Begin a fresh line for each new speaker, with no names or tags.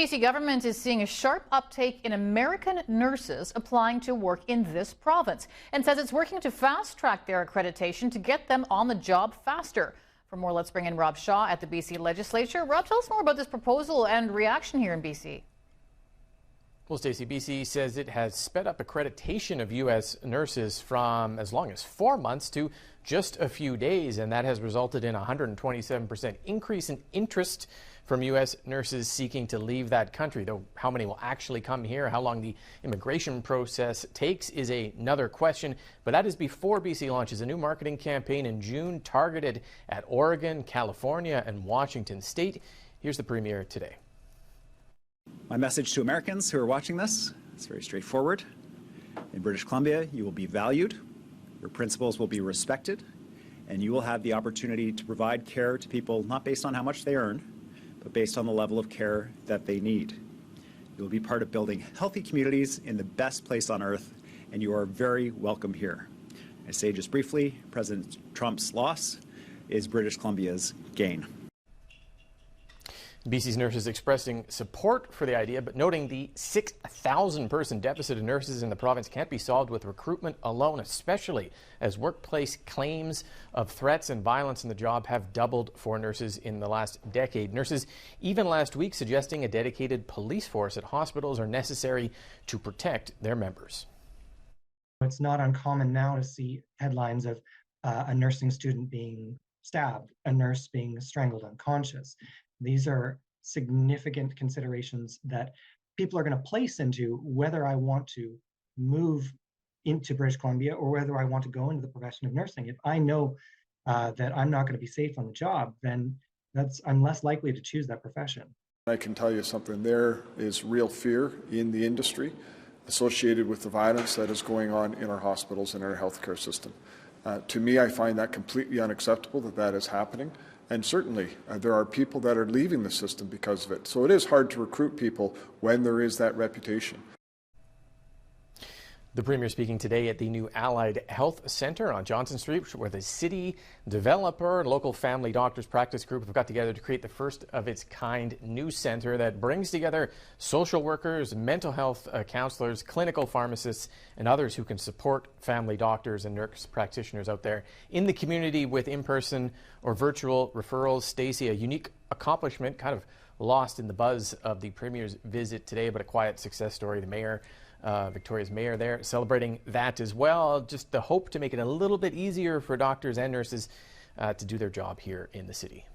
BC government is seeing a sharp uptake in American nurses applying to work in this province and says it's working to fast-track their accreditation to get them on the job faster. For more, let's bring in Rob Shaw at the BC Legislature. Rob, tell us more about this proposal and reaction here in BC.
Well, Stacey, BC says it has sped up accreditation of U.S. nurses from as long as 4 months to just a few days, and that has resulted in a 127% increase in interest from U.S. nurses seeking to leave that country. Though how many will actually come here, how long the immigration process takes is another question. But that is before BC launches a new marketing campaign in June targeted at Oregon, California, and Washington State. Here's the Premier today.
My message to Americans who are watching this is very straightforward. In British Columbia, you will be valued, your principles will be respected, and you will have the opportunity to provide care to people not based on how much they earn, but based on the level of care that they need. You will be part of building healthy communities in the best place on earth, and you are very welcome here. I say just briefly, President Trump's loss is British Columbia's gain.
BC's nurses expressing support for the idea, but noting the 6,000-person deficit of nurses in the province can't be solved with recruitment alone, especially as workplace claims of threats and violence in the job have doubled for nurses in the last decade. Nurses even last week suggesting a dedicated police force at hospitals are necessary to protect their members.
It's not uncommon now to see headlines of a nursing student being stabbed, a nurse being strangled unconscious. These are significant considerations that people are going to place into whether I want to move into British Columbia or whether I want to go into the profession of nursing. If I know that I'm not going to be safe on the job, then I'm less likely to choose that profession.
I can tell you something, there is real fear in the industry associated with the violence that is going on in our hospitals and our healthcare system. To me, I find that completely unacceptable that is happening. And certainly, there are people that are leaving the system because of it. So it is hard to recruit people when there is that reputation.
The Premier speaking today at the new Allied Health Centre on Johnson Street, where the city developer, local family doctors practice group have got together to create the first of its kind new centre that brings together social workers, mental health counselors, clinical pharmacists, and others who can support family doctors and nurse practitioners out there in the community with in-person or virtual referrals. Stacey, a unique accomplishment, kind of lost in the buzz of the Premier's visit today, but a quiet success story. The Mayor, Victoria's mayor there, celebrating that as well. Just the hope to make it a little bit easier for doctors and nurses to do their job here in the city.